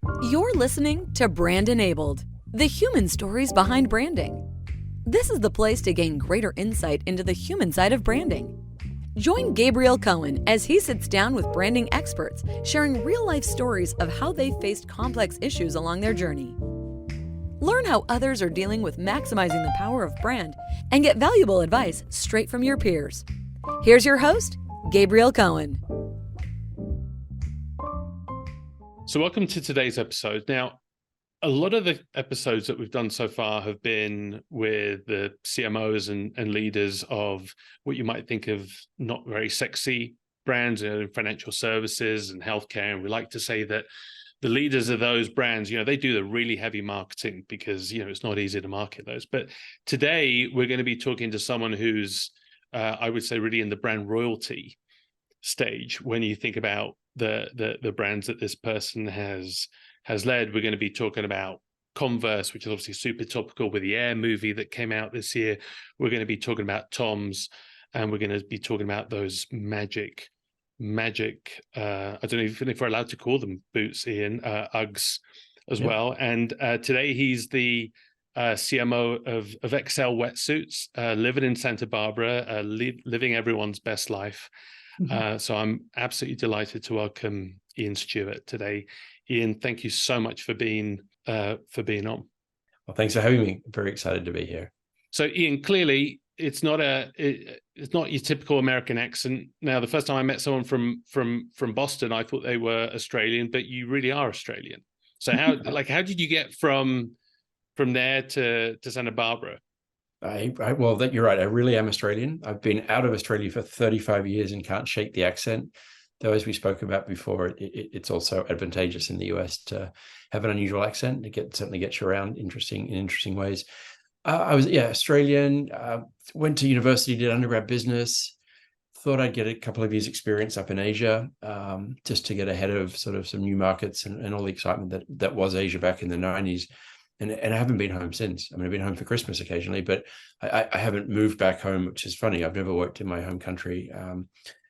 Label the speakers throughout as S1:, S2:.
S1: You're listening to Brand Enabled, the human stories behind branding. This is the place to gain greater insight into the human side of branding. Join Gabriel Cohen as he sits down with branding experts, sharing real-life stories of how they faced complex issues along their journey. Learn how others are dealing with maximizing the power of brand and get valuable advice straight from your peers. Here's your host, Gabriel Cohen.
S2: So welcome to today's episode. Now, a lot of the episodes that we've done so far have been with the CMOs and leaders of what you might think of not very sexy brands in financial services and healthcare. And we like to say that the leaders of those brands, they do the really heavy marketing because, it's not easy to market those. But today we're going to be talking to someone who's, I would say, really in the brand royalty stage. When you think about the brands that this person has led, we're going to be talking about Converse, which is obviously super topical with the Air movie that came out this year. We're going to be talking about Tom's, and we're going to be talking about those magic I don't know if we're allowed to call them boots, Ian, Uggs as well. And today he's the CMO of Xcel Wetsuits, living in Santa Barbara, living everyone's best life. So I'm absolutely delighted to welcome Ian Stewart today. Ian, thank you so much for being on.
S3: Well, thanks for having me. I'm very excited to be here.
S2: So Ian, clearly it's not your typical American accent. Now, the first time I met someone from Boston, I thought they were Australian, but you really are Australian. So how did you get from there to Santa Barbara?
S3: Well, you're right. I really am Australian. I've been out of Australia for 35 years and can't shake the accent. Though, as we spoke about before, it's also advantageous in the US to have an unusual accent. It certainly gets you around in interesting ways. I was Australian. Went to university, did undergrad business. Thought I'd get a couple of years experience up in Asia, just to get ahead of sort of some new markets and all the excitement that was Asia back in the 90s. And I haven't been home since. I mean, I've been home for Christmas occasionally, but I haven't moved back home, which is funny. I've never worked in my home country.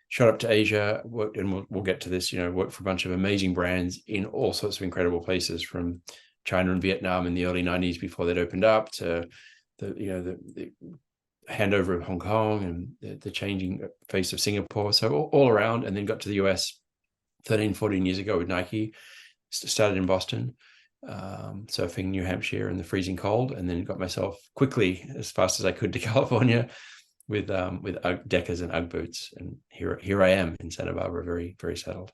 S3: Shot up to Asia, worked, and we'll get to this, worked for a bunch of amazing brands in all sorts of incredible places, from China and Vietnam in the early 90s before they'd opened up, to the handover of Hong Kong and the changing face of Singapore. So all around, and then got to the US 13, 14 years ago with Nike. Started in Boston, surfing New Hampshire in the freezing cold, and then got myself quickly, as fast as I could, to California with Deckers and Ugg boots, and here I am in Santa Barbara, very, very settled.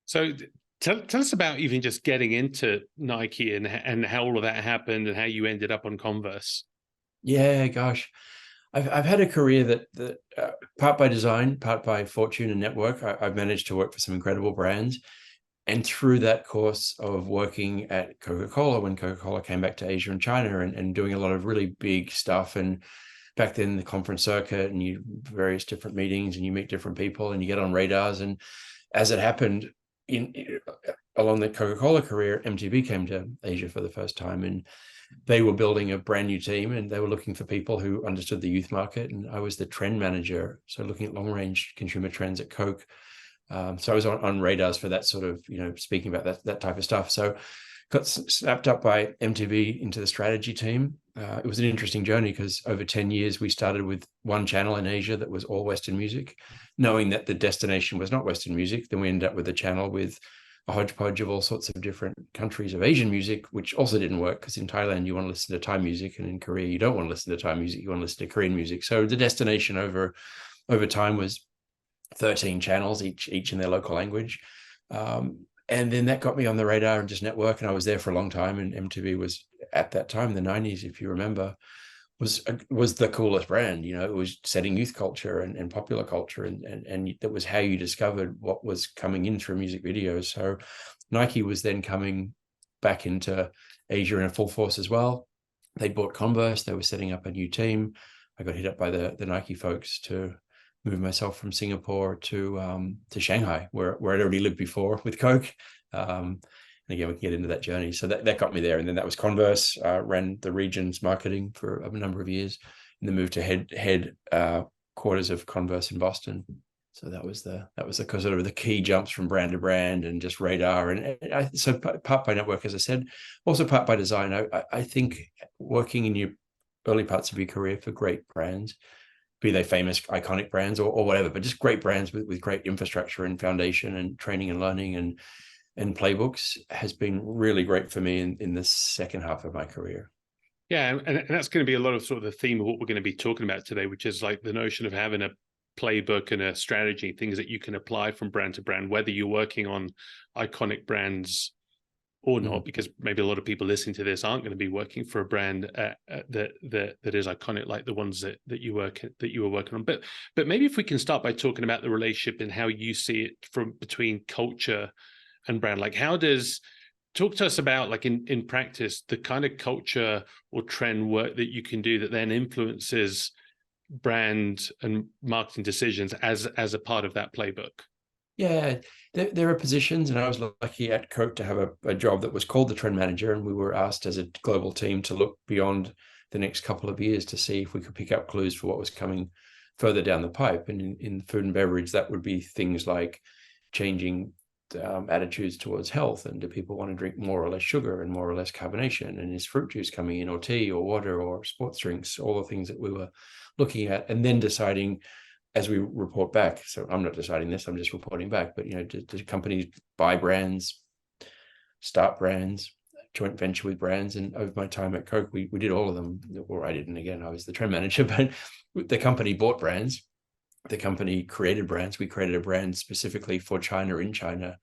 S2: So tell us about even just getting into Nike and how all of that happened and how you ended up on Converse.
S3: Yeah, gosh, I've had a career that part by design, part by fortune and network. I've managed to work for some incredible brands. And through that course of working at Coca-Cola, when Coca-Cola came back to Asia and China, and doing a lot of really big stuff, and back then the conference circuit, and you various different meetings, and you meet different people, and you get on radars. And as it happened along the Coca-Cola career, MTV came to Asia for the first time, and they were building a brand new team, and they were looking for people who understood the youth market. And I was the trend manager, so looking at long-range consumer trends at Coke. So I was on radars for that sort of, speaking about that type of stuff. So got snapped up by MTV into the strategy team. It was an interesting journey because over 10 years, we started with one channel in Asia that was all Western music, knowing that the destination was not Western music. Then we ended up with a channel with a hodgepodge of all sorts of different countries of Asian music, which also didn't work because in Thailand, you want to listen to Thai music, and in Korea, you don't want to listen to Thai music, you want to listen to Korean music. So the destination over time was 13 channels, each in their local language. And then that got me on the radar and just network. And I was there for a long time. And MTV was, at that time, the 90s, if you remember, was the coolest brand. It was setting youth culture and popular culture. And that was how you discovered what was coming in through music videos. So Nike was then coming back into Asia in a full force as well. They bought Converse. They were setting up a new team. I got hit up by the Nike folks to move myself from Singapore to Shanghai, where I'd already lived before with Coke. And again, we can get into that journey. So that got me there. And then that was Converse, ran the region's marketing for a number of years, and then moved to head quarters of Converse in Boston. So that was the sort of the key jumps from brand to brand and just radar. So part by network, as I said, also part by design. I think working in your early parts of your career for great brands, be they famous, iconic brands or whatever, but just great brands with great infrastructure and foundation and training and learning and playbooks has been really great for me in the second half of my career.
S2: Yeah, and that's going to be a lot of sort of the theme of what we're going to be talking about today, which is like the notion of having a playbook and a strategy, things that you can apply from brand to brand, whether you're working on iconic brands or not, because maybe a lot of people listening to this aren't going to be working for a brand that is iconic like the ones that you were working on. But maybe if we can start by talking about the relationship and how you see it from between culture and brand. Like, talk to us about, like, in practice, the kind of culture or trend work that you can do that then influences brand and marketing decisions as a part of that playbook.
S3: Yeah, there are positions, and I was lucky at Coke to have a job that was called the trend manager, and we were asked as a global team to look beyond the next couple of years to see if we could pick up clues for what was coming further down the pipe. And in food and beverage, that would be things like changing attitudes towards health, and do people want to drink more or less sugar and more or less carbonation, and is fruit juice coming in, or tea or water or sports drinks, all the things that we were looking at, and then deciding as we report back. So I'm not deciding this, I'm just reporting back, but do companies buy brands, start brands, joint venture with brands? And over my time at Coke, we did all of them, or I didn't. Again, I was the trend manager, but the company bought brands. The company created brands. We created a brand specifically for China, in China,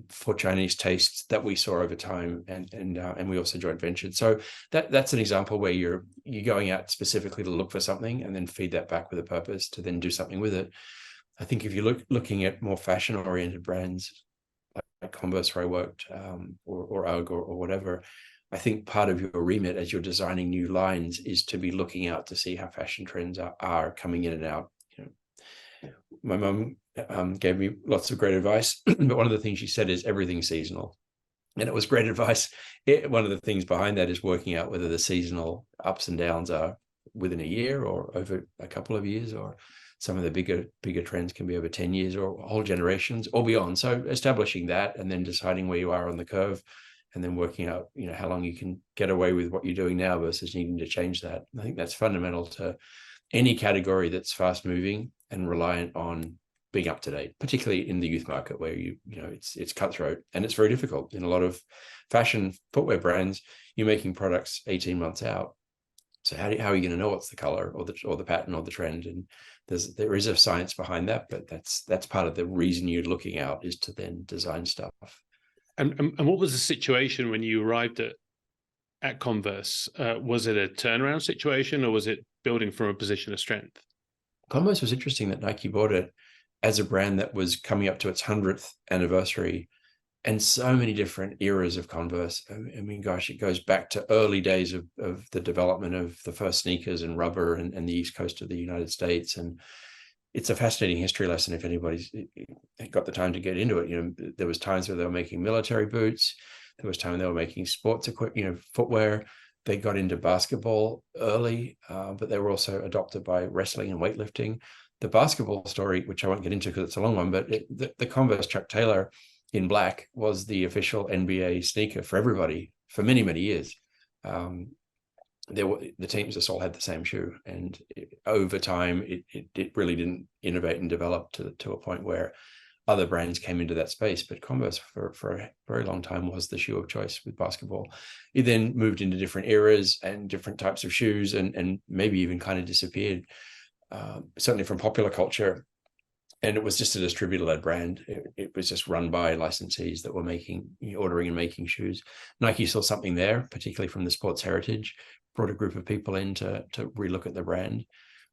S3: for Chinese tastes that we saw over time, and we also joint ventured. So that's an example where you're going out specifically to look for something and then feed that back with a purpose to then do something with it. I think if you're looking at more fashion oriented brands like Converse, where I worked, or UGG or whatever, I think part of your remit as you're designing new lines is to be looking out to see how fashion trends are coming in and out. My mum gave me lots of great advice, but one of the things she said is everything's seasonal. And it was great advice. One of the things behind that is working out whether the seasonal ups and downs are within a year or over a couple of years, or some of the bigger trends can be over 10 years or whole generations or beyond. So establishing that and then deciding where you are on the curve, and then working out, how long you can get away with what you're doing now versus needing to change that. I think that's fundamental to any category that's fast moving and reliant on being up to date, particularly in the youth market where it's cutthroat and it's very difficult. In a lot of fashion footwear brands, you're making products 18 months out. So how are you going to know what's the color or the pattern or the trend? And there is a science behind that, but that's part of the reason you're looking out, is to then design stuff.
S2: And what was the situation when you arrived at Converse? Was it a turnaround situation, or was it building from a position of strength?
S3: Converse was interesting that Nike bought it as a brand that was coming up to its 100th anniversary, and so many different eras of Converse. I mean, gosh, it goes back to early days of the development of the first sneakers and rubber and the East Coast of the United States. And it's a fascinating history lesson if anybody's got the time to get into it. There was times where they were making military boots. There was time they were making sports equipment, footwear. They got into basketball early, but they were also adopted by wrestling and weightlifting. The basketball story, which I won't get into because it's a long one, but the Converse Chuck Taylor in black was the official NBA sneaker for everybody for many, many years. The teams just all had the same shoe, and over time, it really didn't innovate and develop to a point where other brands came into that space. But Converse for a very long time was the shoe of choice with basketball. It then moved into different eras and different types of shoes, and maybe even kind of disappeared, certainly from popular culture. And it was just a distributor-led brand. It was just run by licensees that were ordering and making shoes. Nike saw something there, particularly from the sports heritage, brought a group of people in to relook at the brand.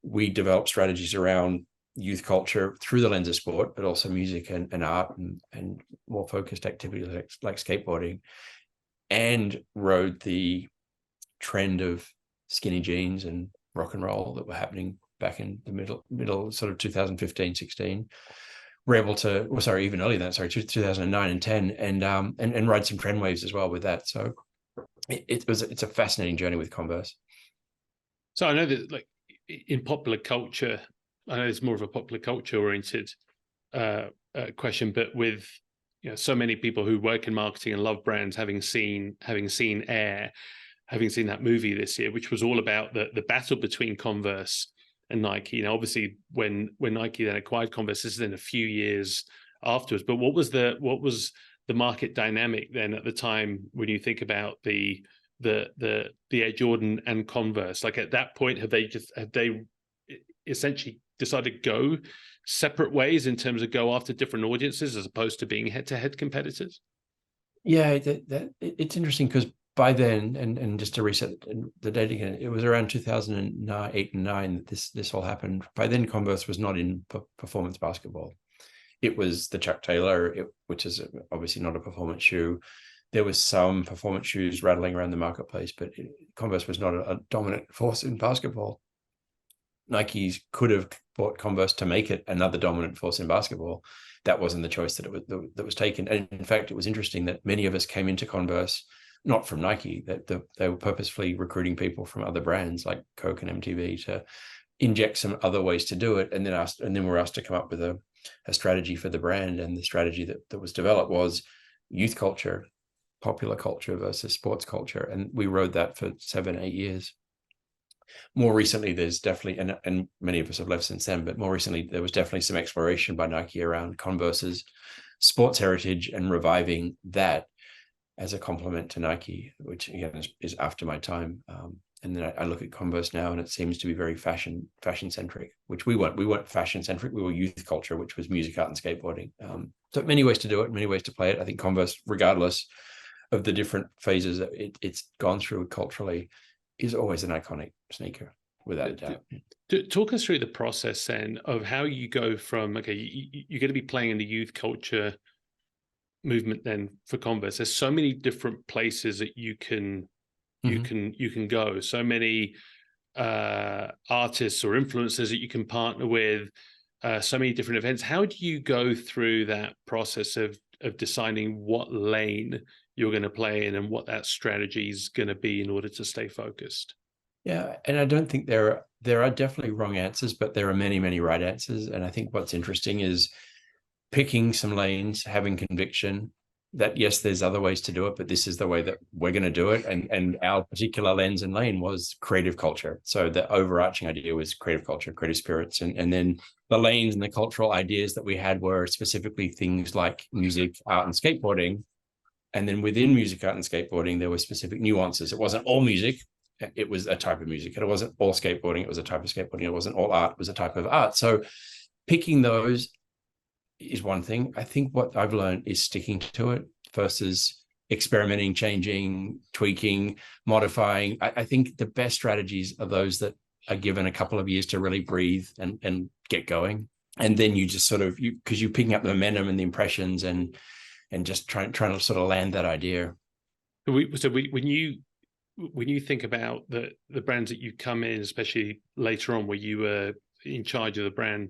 S3: We developed strategies around youth culture through the lens of sport, but also music and art and more focused activities like skateboarding, and rode the trend of skinny jeans and rock and roll that were happening back in the middle sort of 2015, 16. We're able to, even earlier than that, 2009 and 10, and ride some trend waves as well with that. So it's a fascinating journey with Converse.
S2: So I know that, like, in popular culture, I know it's more of a popular culture oriented question, but with so many people who work in marketing and love brands, having seen Air, having seen that movie this year, which was all about the battle between Converse and Nike. Obviously when Nike then acquired Converse, this is in a few years afterwards. But what was the market dynamic then at the time when you think about the Air Jordan and Converse? Like at that point, have they essentially decided to go separate ways in terms of go after different audiences as opposed to being head-to-head competitors?
S3: Yeah, it's interesting because by then, and just to reset the date again, it was around 2008 and 9 that this all happened. By then, Converse was not in performance basketball. It was the Chuck Taylor, which is obviously not a performance shoe. There was some performance shoes rattling around the marketplace, but Converse was not a dominant force in basketball. Nike could have bought Converse to make it another dominant force in basketball. That wasn't the choice that was taken. And in fact, it was interesting that many of us came into Converse not from Nike, that they were purposefully recruiting people from other brands like Coke and MTV to inject some other ways to do it, and then we're asked to come up with a strategy for the brand. And the strategy that was developed was youth culture, popular culture versus sports culture, and we rode that for 7-8 years. More recently, there's definitely, and many of us have left since then, but more recently there was definitely some exploration by Nike around Converse's sports heritage and reviving that as a complement to Nike, which again is after my time. And then I look at Converse now, and it seems to be very fashion centric, which we weren't. We weren't fashion centric. We were youth culture, which was music, art, and skateboarding. So many ways to do it, many ways to play it. I think Converse, regardless of the different phases that it's gone through culturally, is always an iconic sneaker, without a doubt.
S2: Talk us through the process then of how you go from, okay, you're going to be playing in the youth culture movement then for Converse. There's so many different places that you can go, so many artists or influencers that you can partner with, so many different events. How do you go through that process of deciding what lane you're going to play in and what that strategy is going to be in order to stay focused?
S3: Yeah, and I don't think there are definitely wrong answers, but there are many right answers. And I think what's interesting is picking some lanes, having conviction that yes, there's other ways to do it, but this is the way that we're going to do it. And our particular lens and lane was creative culture. So the overarching idea was creative culture, creative spirits. And then the lanes and the cultural ideas that we had were specifically things like music, art, and skateboarding. And then within music, art, and skateboarding, there were specific nuances. It wasn't all music. It was a type of music. And it wasn't all skateboarding. It was a type of skateboarding. It wasn't all art. It was a type of art. So picking those is one thing. I think what I've learned is sticking to it versus experimenting, changing, tweaking, modifying. I think the best strategies are those that are given a couple of years to really breathe and get going. And then you just sort of, because you're picking up the momentum and the impressions and just trying to sort of land that idea.
S2: When you think about the brands that you come in, especially later on where you were in charge of the brand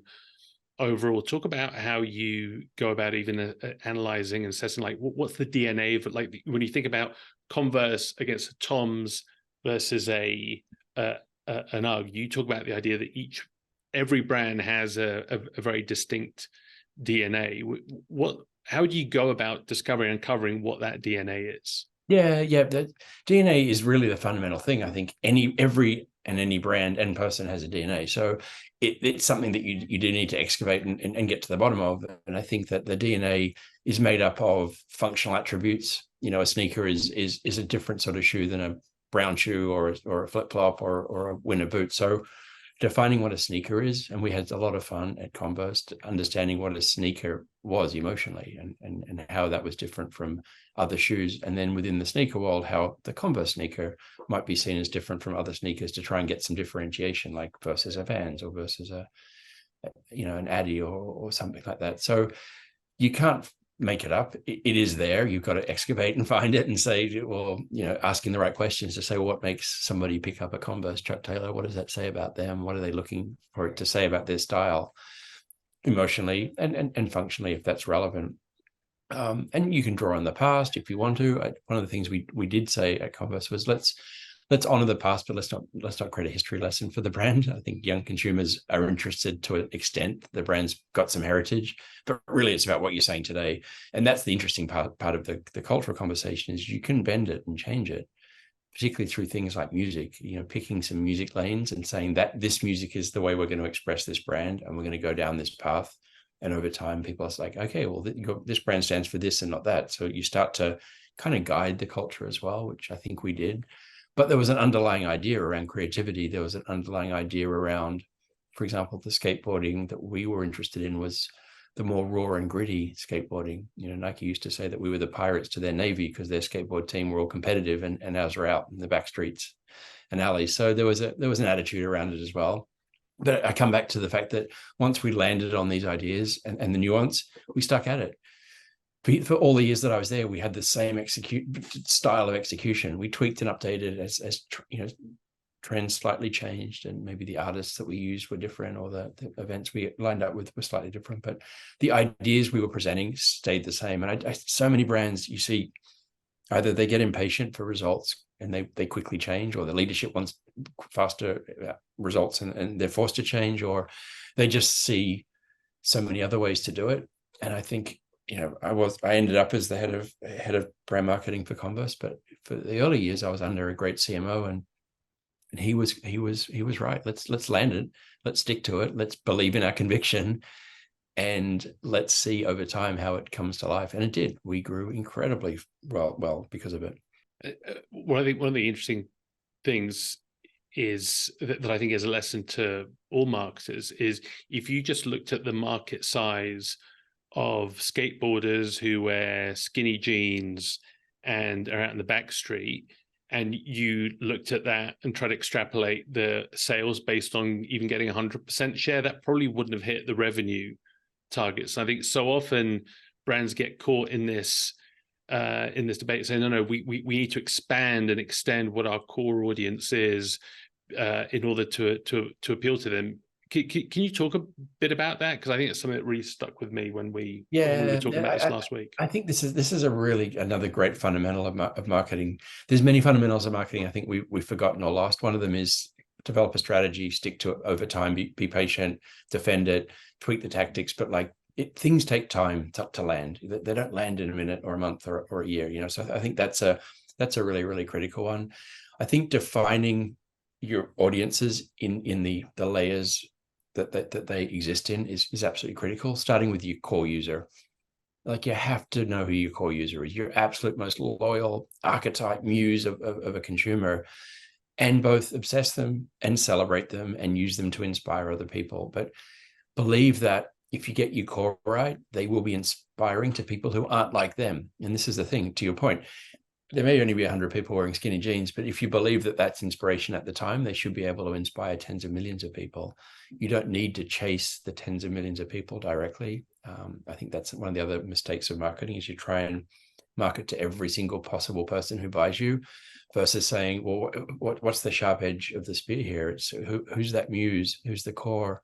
S2: overall, talk about how you go about even analyzing and assessing, like what's the DNA of it? Like when you think about Converse against a Tom's versus an UGG, you talk about the idea that every brand has a very distinct DNA. How do you go about discovering and uncovering what that DNA is?
S3: Yeah. The DNA is really the fundamental thing. I think every brand and person has a DNA. So it's something that you do need to excavate and get to the bottom of. And I think that the DNA is made up of functional attributes. A sneaker is a different sort of shoe than a brown shoe or a flip-flop or a winter boot. So defining what a sneaker is, and we had a lot of fun at Converse understanding what a sneaker was emotionally and how that was different from other shoes. And then within the sneaker world, how the Converse sneaker might be seen as different from other sneakers to try and get some differentiation, like versus a Vans or versus an Addy or something like that. So you can't make it up. It is there. You've got to excavate and find it and say, well, asking the right questions to say, well, what makes somebody pick up a Converse Chuck Taylor? What does that say about them? What are they looking for it to say about their style emotionally and functionally, if that's relevant? And you can draw on the past if you want to. One of the things we did say at Converse was let's let's honor the past, but let's not create a history lesson for the brand. I think young consumers are interested to an extent. The brand's got some heritage, but really it's about what you're saying today. And that's the interesting part of the cultural conversation, is you can bend it and change it, particularly through things like music, picking some music lanes and saying that this music is the way we're going to express this brand, and we're going to go down this path. And over time, people are like, okay, well, this brand stands for this and not that. So you start to kind of guide the culture as well, which I think we did. But there was an underlying idea around creativity. There was an underlying idea around, for example, the skateboarding that we were interested in was the more raw and gritty skateboarding. Nike used to say that we were the pirates to their navy, because their skateboard team were all competitive and ours were out in the back streets and alleys. So there was an attitude around it as well. But I come back to the fact that once we landed on these ideas and the nuance, we stuck at it. For all the years that I was there, we had the same style of execution. We tweaked and updated as trends slightly changed, and maybe the artists that we used were different, or the events we lined up with were slightly different. But the ideas we were presenting stayed the same. And so many brands, you see, either they get impatient for results and they quickly change, or the leadership wants faster results and they're forced to change, or they just see so many other ways to do it. And I think, I ended up as the head of brand marketing for Converse, but for the early years I was under a great CMO, and he was right. Let's land it. Let's stick to it. Let's believe in our conviction, and let's see over time how it comes to life. And it did. We grew incredibly well because of it.
S2: One of the interesting things is that I think is a lesson to all marketers is, if you just looked at the market size of skateboarders who wear skinny jeans and are out in the back street, and you looked at that and tried to extrapolate the sales based on even getting 100% share, that probably wouldn't have hit the revenue targets. And I think so often brands get caught in this debate, saying, no, we need to expand and extend what our core audience is in order to appeal to them. Can you talk a bit about that? Because I think it's something that really stuck with me when we were talking about this last week.
S3: I think this is another great fundamental of marketing. There's many fundamentals of marketing I think we've forgotten or lost. One of them is develop a strategy, stick to it over time, be patient, defend it, tweak the tactics. But things take time to land. They don't land in a minute or a month or a year. So I think that's a really, really critical one. I think defining your audiences in the layers that they exist in is absolutely critical, starting with your core user. You have to know who your core user is, your absolute most loyal archetype muse of a consumer, and both obsess them and celebrate them and use them to inspire other people. But believe that if you get your core right, they will be inspiring to people who aren't like them. And this is the thing, to your point, there may only be 100 people wearing skinny jeans, but if you believe that that's inspiration at the time, they should be able to inspire tens of millions of people. You don't need to chase the tens of millions of people directly. I think that's one of the other mistakes of marketing, is you try and market to every single possible person who buys you, versus saying, well, what's the sharp edge of the spear here? It's who's that muse, who's the core,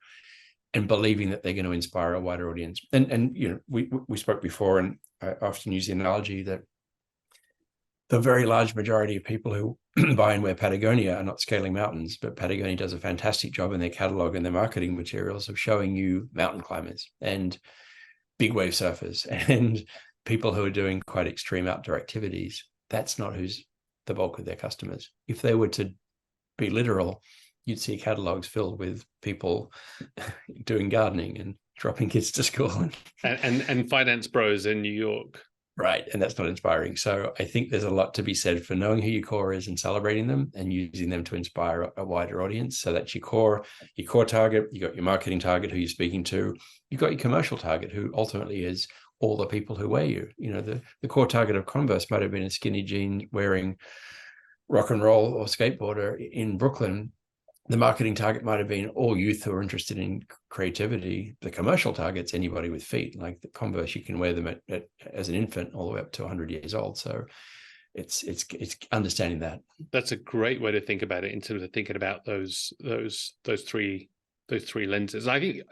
S3: and believing that they're going to inspire a wider audience. And we spoke before, and I often use the analogy that the very large majority of people who buy and wear Patagonia are not scaling mountains, but Patagonia does a fantastic job in their catalog and their marketing materials of showing you mountain climbers and big wave surfers and people who are doing quite extreme outdoor activities. That's not who's the bulk of their customers. If they were to be literal, you'd see catalogs filled with people doing gardening and dropping kids to school
S2: and finance bros in New York.
S3: Right. And that's not inspiring. So I think there's a lot to be said for knowing who your core is and celebrating them and using them to inspire a wider audience. So that's your core target. You got your marketing target, who you're speaking to. You've got your commercial target, who ultimately is all the people who wear you. The core target of Converse might have been a skinny jean wearing rock and roll or skateboarder in Brooklyn. The marketing target might have been all youth who are interested in creativity. The commercial target's anybody with feet. Like the Converse, you can wear them as an infant all the way up to 100 years old. So it's understanding that. That's
S2: a great way to think about it in terms of thinking about those three lenses. I think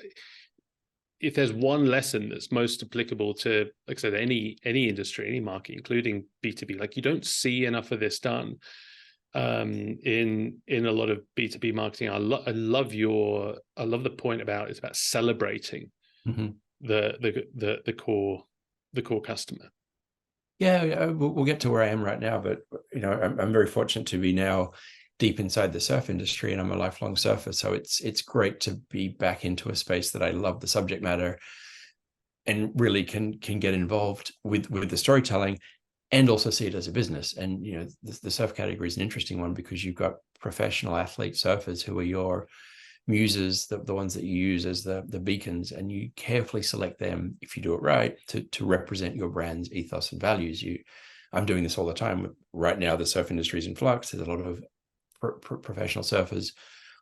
S2: if there's one lesson that's most applicable to, like I said, any industry, any market, including B2B, you don't see enough of this done. in a lot of B2B marketing. I love the point about it's about celebrating the core customer.
S3: Yeah, we'll get to where I am right now, but I'm very fortunate to be now deep inside the surf industry, and I'm a lifelong surfer, so it's great to be back into a space that I love the subject matter and really can get involved with the storytelling and also see it as a business. And the surf category is an interesting one because you've got professional athlete surfers who are your muses, the ones that you use as the beacons, and you carefully select them, if you do it right, to represent your brand's ethos and values. I'm doing this all the time. Right now, the surf industry is in flux. There's a lot of professional surfers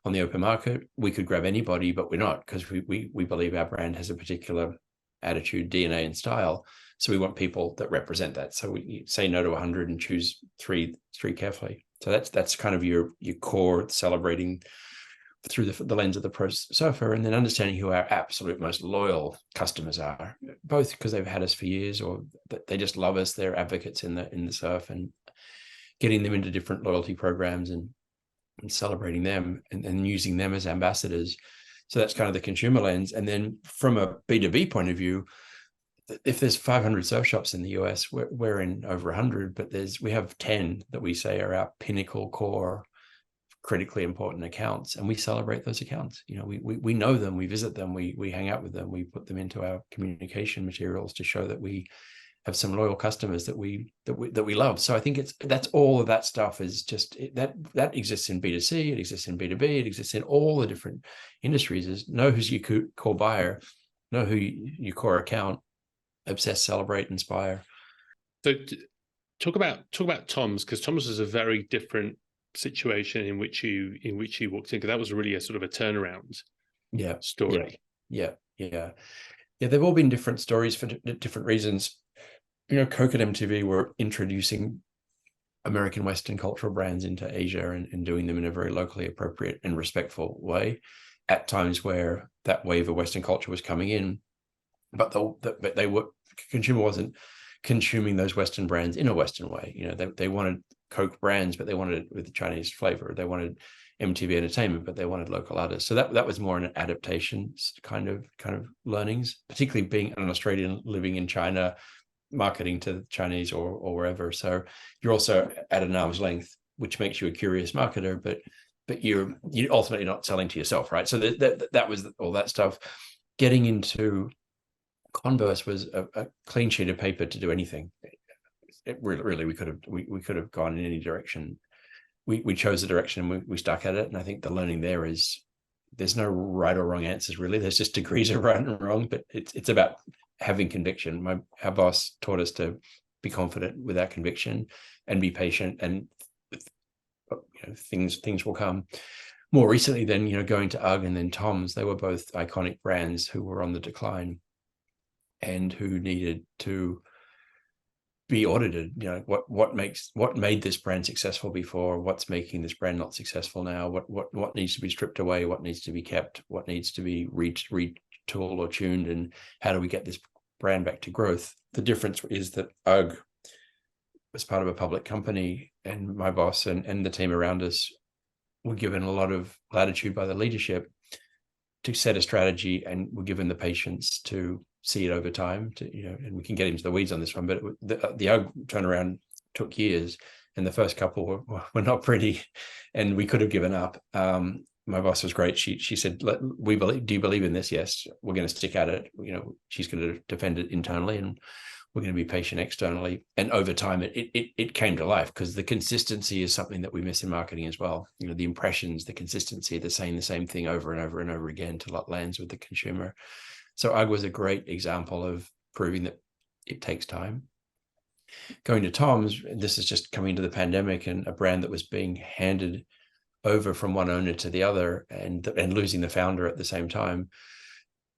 S3: on the open market. We could grab anybody, but we're not, because we believe our brand has a particular attitude, DNA, and style. So we want people that represent that. So we say no to 100 and choose three carefully. So that's kind of your core, celebrating through the lens of the pro surfer, and then understanding who our absolute most loyal customers are, both because they've had us for years or they just love us. They're advocates in the surf, and getting them into different loyalty programs and celebrating them and using them as ambassadors. So that's kind of the consumer lens. And then from a B2B point of view, if there's 500 surf shops in the US, we're in over 100, but we have 10 that we say are our pinnacle core, critically important accounts, and we celebrate those accounts. We know them, we visit them, we hang out with them, we put them into our communication materials to show that we have some loyal customers that we love. So I think that's all of that stuff is just that exists in B2C, it exists in B2B, it exists in all the different industries. Is know who's your core buyer, know who your core account, obsess, celebrate, inspire.
S2: So talk about Tom's, because Tom's is a very different situation in which you walked in, because that was really a sort of a turnaround story. Yeah. They've all been different stories for different reasons. Coke and MTV were introducing American Western cultural brands into Asia and doing them in a very locally appropriate and respectful way at times where that wave of Western culture was coming in, but consumer wasn't consuming those Western brands in a Western way. They wanted Coke brands, but they wanted it with the Chinese flavor. They wanted MTV entertainment, but they wanted local artists. So that was more an adaptation kind of learnings, particularly being an Australian living in China, marketing to the Chinese or wherever. So you're also at an arm's length, which makes you a curious marketer, but you're ultimately not selling to yourself, right? So that was all that stuff. Getting into Converse was a clean sheet of paper to do anything. It really we could have gone in any direction. We chose a direction and we stuck at it. And I think the learning there is there's no right or wrong answers really. There's just degrees of right and wrong, but it's about having conviction. Our boss taught us to be confident with our conviction and be patient, and things will come. More recently then, going to UGG and then Tom's, they were both iconic brands who were on the decline and who needed to be audited. What made this brand successful before? What's making this brand not successful now? What needs to be stripped away? What needs to be kept? What needs to be retooled or tuned? And how do we get this brand back to growth? The difference is that UGG was part of a public company, and my boss and the team around us were given a lot of latitude by the leadership to set a strategy, and were given the patience to see it over time. And we can get into the weeds on this one, but the UGG turnaround took years, and the first couple were not pretty, and we could have given up. My boss was great. She said, do you believe in this? Yes, we're going to stick at it. She's going to defend it internally, and we're going to be patient externally. And over time, it came to life, because the consistency is something that we miss in marketing as well. The impressions, the consistency, the same thing over and over and over again till it lands with the consumer. So UGG was a great example of proving that it takes time. Going to Tom's, this is just coming to the pandemic, and a brand that was being handed over from one owner to the other, and losing the founder at the same time,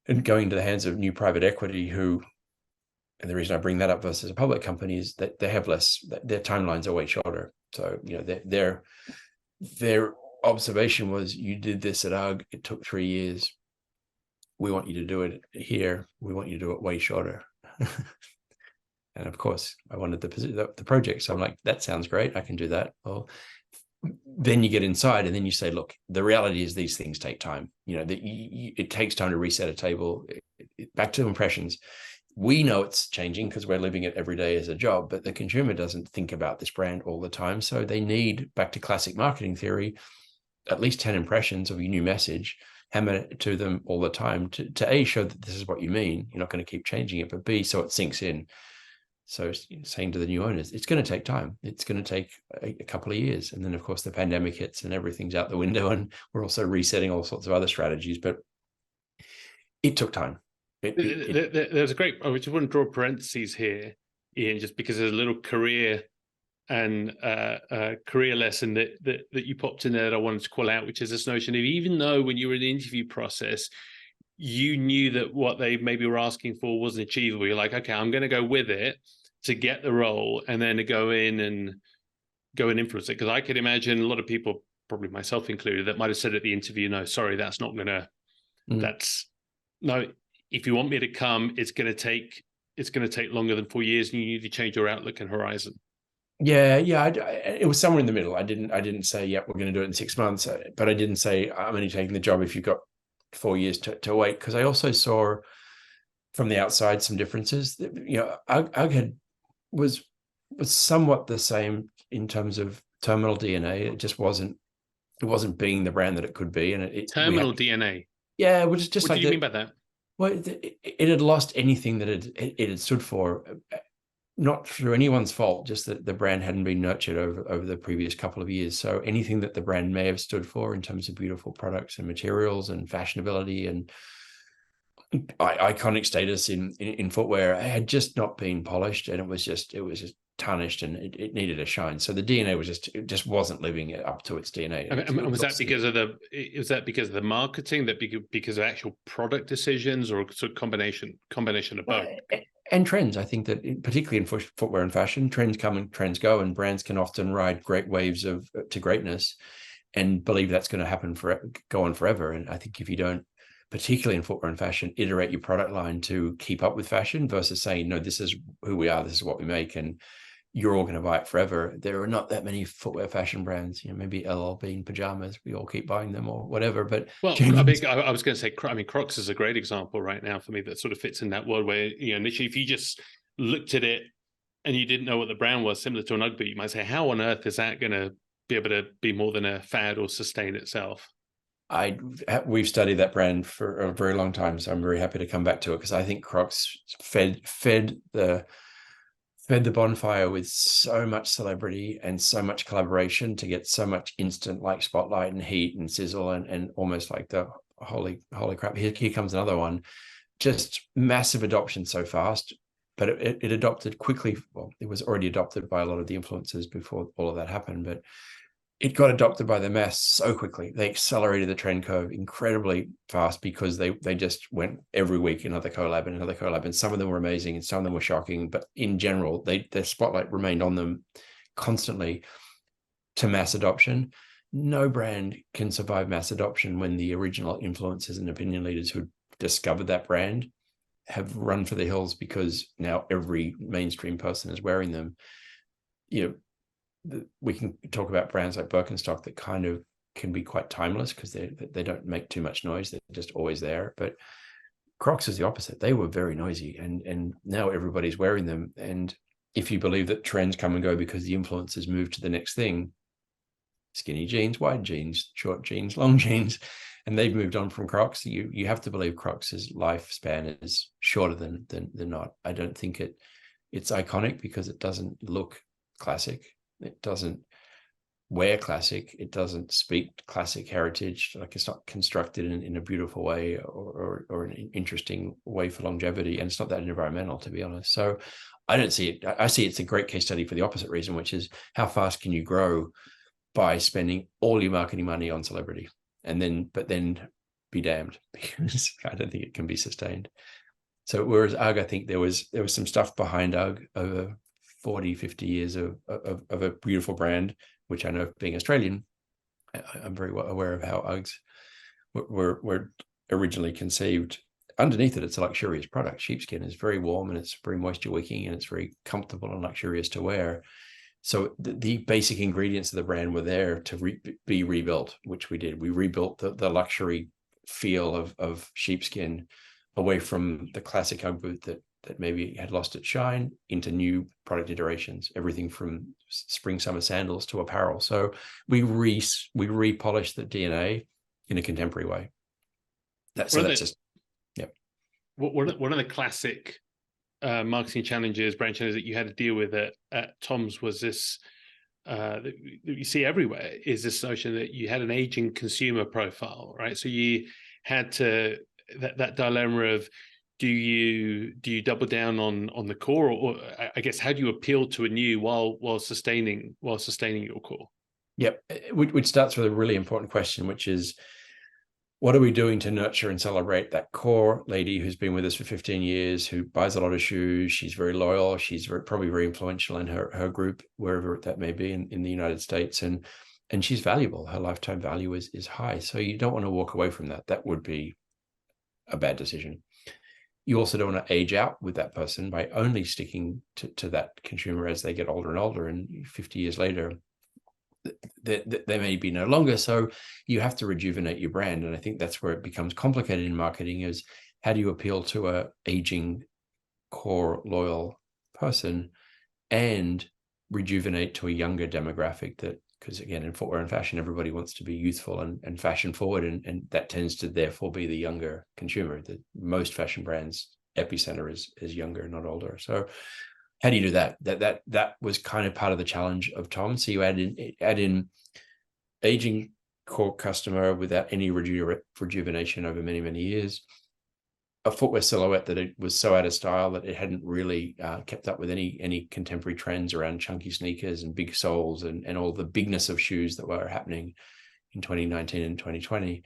S2: and going to the hands of new private equity who, and the reason I bring that up versus a public company is that they have less, their timelines are way shorter. So, their observation was, you did this at UGG, it took 3 years. We want you to do it here. We want you to do it way shorter. And of course, I wanted the project. So I'm like, that sounds great. I can do that. Well,
S3: then you get inside and then you say, look, the reality is these things take time. That it takes time to reset a table. Back to impressions. We know it's changing because we're living it every day as a job, but the consumer doesn't think about this brand all the time. So they need, back to classic marketing theory, at least 10 impressions of your new message, hammer it to them all the time to A, show that this is what you mean. You're not going to keep changing it, but B, so it sinks in. So saying to the new owners, it's going to take time. It's going to take a couple of years. And then, of course, the pandemic hits and everything's out the window, and we're also resetting all sorts of other strategies. But it took time.
S2: There's a great, I just want to draw parentheses here, Ian, just because there's a little career and career lesson that you popped in there that I wanted to call out, which is this notion of, even though when you were in the interview process, you knew that what they maybe were asking for wasn't achievable, you're like, okay, I'm going to go with it to get the role, and then to go in and influence it. Because I could imagine a lot of people, probably myself included, that might have said at the interview, no, sorry, that's not going to, no, if you want me to come, it's going to take longer than 4 years, and you need to change your outlook and horizon.
S3: Yeah. It was somewhere in the middle. I didn't say, yeah, we're going to do it in 6 months, but I didn't say I'm only taking the job if you've got 4 years to wait. Because I also saw from the outside some differences. UGG was somewhat the same in terms of terminal DNA. It just wasn't being the brand that it could be. And
S2: terminal DNA.
S3: Yeah, it was just
S2: what
S3: like.
S2: What do you mean by that?
S3: Well, it had lost anything that it had stood for, not through anyone's fault, just that the brand hadn't been nurtured over the previous couple of years. So anything that the brand may have stood for in terms of beautiful products and materials and fashionability and iconic status in footwear had just not been polished, and it was just tarnished, and it needed a shine. So the DNA just wasn't living up to its DNA.
S2: And was that because of the marketing, that because of actual product decisions, or sort of combination of both?
S3: And trends. I think that particularly in footwear and fashion, trends come and trends go, and brands can often ride great waves to greatness and believe that's going to happen go on forever. And I think if you don't, particularly in footwear and fashion, iterate your product line to keep up with fashion versus saying, no, this is who we are, this is what we make, and you're all going to buy it forever. There are not that many footwear fashion brands. Maybe LL Bean pajamas, we all keep buying them or whatever. But
S2: well, I was going to say, Crocs is a great example right now for me that sort of fits in that world where, initially, if you just looked at it and you didn't know what the brand was, similar to an UGG boot, you might say, how on earth is that going to be able to be more than a fad or sustain itself?
S3: We've studied that brand for a very long time, so I'm very happy to come back to it, because I think Crocs fed the bonfire with so much celebrity and so much collaboration to get so much instant spotlight and heat and sizzle and almost like the holy crap, here comes another one. Just massive adoption so fast, but it adopted quickly. Well, it was already adopted by a lot of the influencers before all of that happened, but it got adopted by the mass so quickly. They accelerated the trend curve incredibly fast because they just went every week another collab, and some of them were amazing and some of them were shocking, but in general, the spotlight remained on them constantly to mass adoption. No brand can survive mass adoption when the original influencers and opinion leaders who discovered that brand have run for the hills because now every mainstream person is wearing them. We can talk about brands like Birkenstock that kind of can be quite timeless because they don't make too much noise. They're just always there. But Crocs is the opposite. They were very noisy, and now everybody's wearing them. And if you believe that trends come and go because the influencers move to the next thing, skinny jeans, wide jeans, short jeans, long jeans, and they've moved on from Crocs, you have to believe Crocs' lifespan is shorter than not. I don't think it's iconic because it doesn't look classic. It doesn't wear classic. It doesn't speak classic heritage. It's not constructed in a beautiful way or an interesting way for longevity. And it's not that environmental, to be honest. So I don't see it. I see it's a great case study for the opposite reason, which is how fast can you grow by spending all your marketing money on celebrity but then be damned, because I don't think it can be sustained. So whereas UGG, I think there was some stuff behind UGG over 40, 50 years of a beautiful brand, which I know, being Australian, I'm very well aware of how UGGs were originally conceived. Underneath it, it's a luxurious product. Sheepskin is very warm and it's very moisture wicking and it's very comfortable and luxurious to wear. So the basic ingredients of the brand were there to be rebuilt, which we did. We rebuilt the luxury feel of sheepskin away from the classic Ugg boot that maybe had lost its shine into new product iterations, everything from spring summer sandals to apparel. So we repolished the DNA in a contemporary way. One
S2: of the classic marketing challenges, brand challenges that you had to deal with at Tom's was this that you see everywhere, is this notion that you had an aging consumer profile, right? So you had to that dilemma of do you double down on the core, or I guess how do you appeal to a new while sustaining your core?
S3: Yep, which starts with a really important question, which is, what are we doing to nurture and celebrate that core lady who's been with us for 15 years, who buys a lot of shoes? She's very loyal. She's probably very influential in her group, wherever that may be in the United States. And she's valuable. Her lifetime value is high. So you don't want to walk away from that. That would be a bad decision. You also don't want to age out with that person by only sticking to that consumer as they get older and older. And 50 years later, they may be no longer. So you have to rejuvenate your brand. And I think that's where it becomes complicated in marketing, is how do you appeal to a aging core loyal person and rejuvenate to a younger demographic? That, because again, in footwear and fashion, everybody wants to be youthful and fashion forward. And that tends to therefore be the younger consumer. The most fashion brands epicenter is younger, not older. So how do you do that? That was kind of part of the challenge of Tom. So you add in aging core customer without any rejuvenation over many, many years, a footwear silhouette that it was so out of style that it hadn't really kept up with any contemporary trends around chunky sneakers and big soles and all the bigness of shoes that were happening in 2019 and 2020.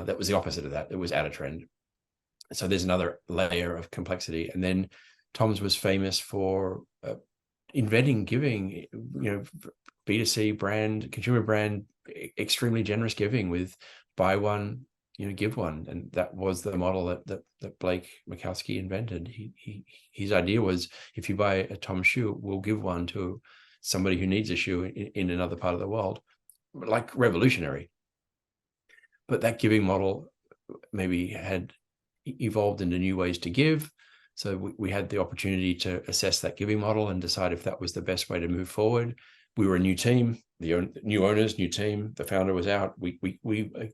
S3: That was the opposite of that. It was out of trend. So there's another layer of complexity. And then Tom's was famous for inventing giving, B2C brand, consumer brand, extremely generous giving with buy one, give one. And that was the model that Blake Mikowski invented. His idea was, if you buy a Tom shoe, we'll give one to somebody who needs a shoe in another part of the world. Like revolutionary. But that giving model maybe had evolved into new ways to give. So we had the opportunity to assess that giving model and decide if that was the best way to move forward. We were a new team, new owners, new team. The founder was out. We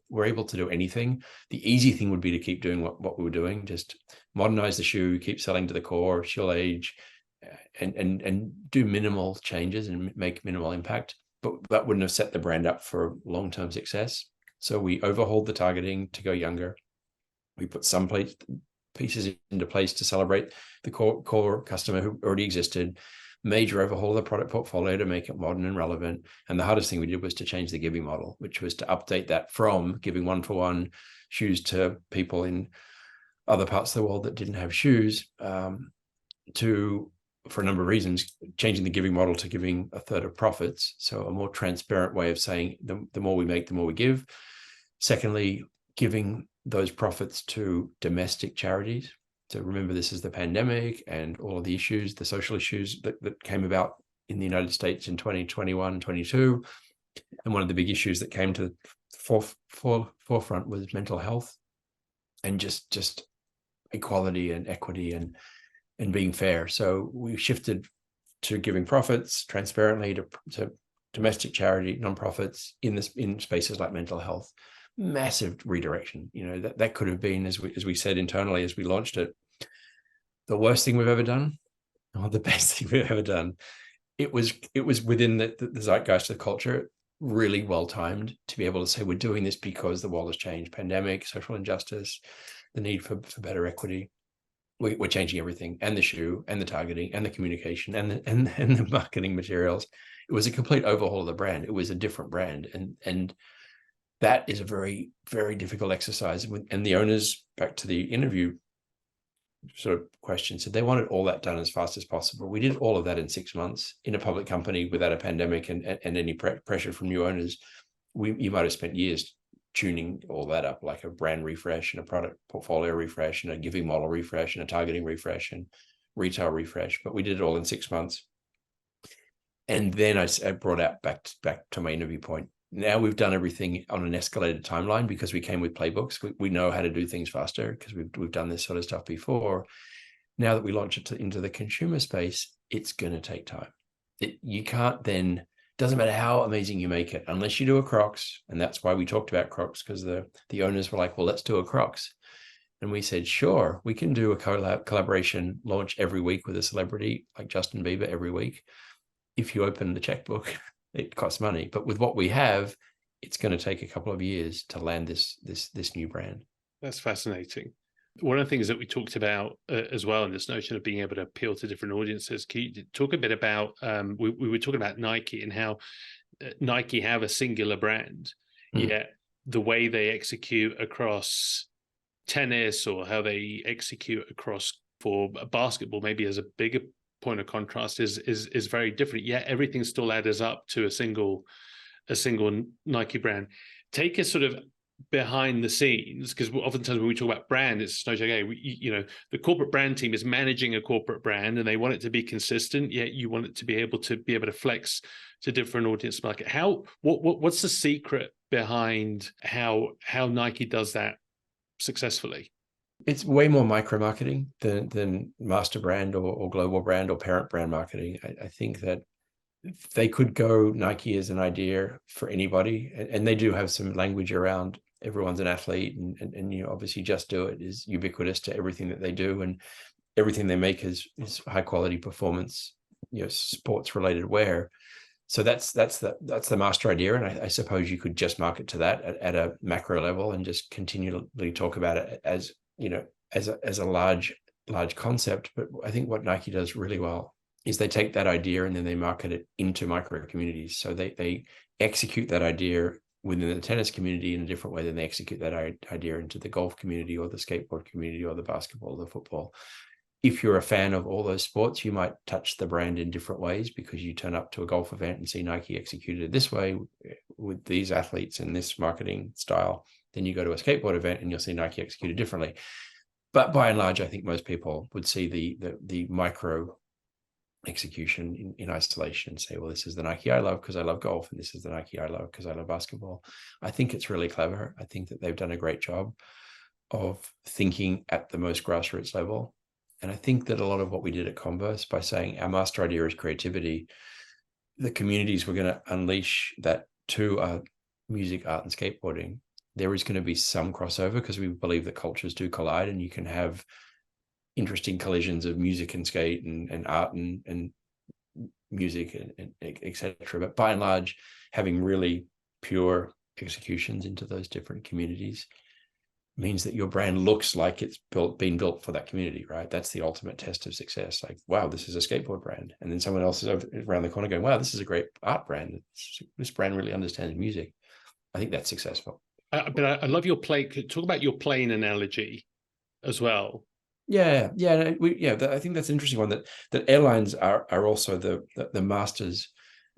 S3: were able to do anything. The easy thing would be to keep doing what we were doing, just modernize the shoe, keep selling to the core, she'll age, and do minimal changes and make minimal impact. But that wouldn't have set the brand up for long-term success. So we overhauled the targeting to go younger. We put some pieces into place to celebrate the core customer who already existed, major overhaul of the product portfolio to make it modern and relevant. And the hardest thing we did was to change the giving model, which was to update that from giving one-for-one shoes to people in other parts of the world that didn't have shoes, to, for a number of reasons, changing the giving model to giving a third of profits. So a more transparent way of saying the more we make, the more we give. Secondly, giving those profits to domestic charities. So remember, this is the pandemic and all of the issues, the social issues that came about in the United States in 2021, 22. And one of the big issues that came to the forefront was mental health and just equality and equity and being fair. So we shifted to giving profits transparently to domestic charity, nonprofits in spaces like mental health. Massive redirection. That could have been, as we said internally as we launched it, the worst thing we've ever done, or the best thing we've ever done. It was within the zeitgeist of the culture, really well timed to be able to say we're doing this because the world has changed. Pandemic, social injustice, the need for better equity. We're changing everything, and the shoe, and the targeting, and the communication, and the marketing materials. It was a complete overhaul of the brand. It was a different brand, and that is a very, very difficult exercise. And the owners, back to the interview sort of question, said they wanted all that done as fast as possible. We did all of that in 6 months in a public company without a pandemic and any pressure from new owners. You might have spent years tuning all that up, like a brand refresh and a product portfolio refresh and a giving model refresh and a targeting refresh and retail refresh. But we did it all in 6 months. And then I brought out back to my interview point. Now we've done everything on an escalated timeline because we came with playbooks. We know how to do things faster because we've done this sort of stuff before. Now that we launch it into the consumer space, it's going to take time. You can't then, doesn't matter how amazing you make it, unless you do a Crocs. And that's why we talked about Crocs, because the owners were like, well, let's do a Crocs. And we said, sure, we can do a collaboration launch every week with a celebrity like Justin Bieber every week. If you open the checkbook, it costs money. But with what we have, it's going to take a couple of years to land this new brand.
S2: That's fascinating. One of the things that we talked about as well in this notion of being able to appeal to different audiences, can you talk a bit about, we were talking about Nike and how Nike have a singular brand, yet the way they execute across tennis or how they execute across for basketball, maybe as a bigger point of contrast, is very different, yet everything still adds up to a single Nike brand. Take us sort of behind the scenes, because oftentimes when we talk about brand, it's okay, the corporate brand team is managing a corporate brand and they want it to be consistent, yet you want it to be able to flex to different audience market. What's the secret behind how Nike does that successfully?
S3: It's way more micro marketing than master brand or global brand or parent brand marketing. I think that they could go Nike as an idea for anybody, and they do have some language around everyone's an athlete, and obviously Just Do It is ubiquitous to everything that they do, and everything they make is high quality performance, sports related wear. So that's the master idea, and I suppose you could just market to that at a macro level and just continually talk about it as as a large concept. But I think what Nike does really well is they take that idea and then they market it into micro communities. So they execute that idea within the tennis community in a different way than they execute that idea into the golf community or the skateboard community or the basketball or the football. If you're a fan of all those sports, you might touch the brand in different ways because you turn up to a golf event and see Nike executed this way with these athletes and this marketing style. Then you go to a skateboard event and you'll see Nike executed differently. But by and large, I think most people would see the micro execution in isolation and say, well, this is the Nike I love because I love golf, and this is the Nike I love because I love basketball. I think it's really clever. I think that they've done a great job of thinking at the most grassroots level. And I think that a lot of what we did at Converse, by saying our master idea is creativity, the communities we're going to unleash that to music, art, and skateboarding. There is going to be some crossover because we believe that cultures do collide, and you can have interesting collisions of music and skate and art and music and etc. But by and large, having really pure executions into those different communities means that your brand looks like it's been built for that community, right? That's the ultimate test of success. Like, wow, this is a skateboard brand. And then someone else is around the corner going, wow, this is a great art brand. This brand really understands music. I think that's successful.
S2: But I love your play. Talk about your plane analogy as well.
S3: Yeah. I think that's an interesting one. That airlines are also the masters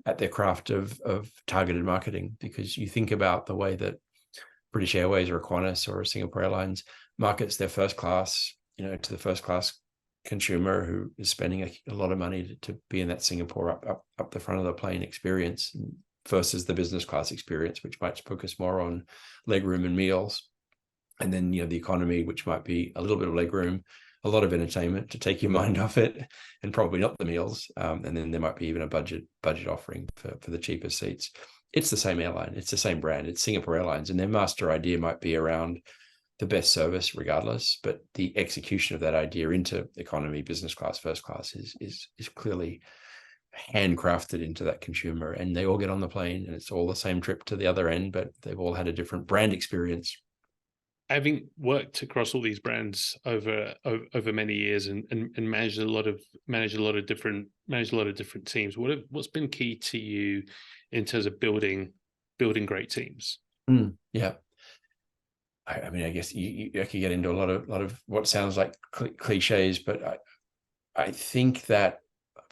S3: at their craft of targeted marketing, because you think about the way that British Airways or Qantas or Singapore Airlines markets their first class, to the first class consumer who is spending a lot of money to be in that Singapore up the front of the plane experience, versus the business class experience, which might focus more on legroom and meals. And then, the economy, which might be a little bit of legroom, a lot of entertainment to take your mind off it, and probably not the meals. And then there might be even a budget offering for the cheaper seats. It's the same airline. It's the same brand. It's Singapore Airlines. And their master idea might be around the best service regardless. But the execution of that idea into economy, business class, first class is clearly handcrafted into that consumer. And they all get on the plane and it's all the same trip to the other end, but they've all had a different brand experience.
S2: Having worked across all these brands over many years and managed a lot of different teams, what's been key to you in terms of building great teams?
S3: Yeah, I mean, I guess you could get into a lot of what sounds like cliches, but I think that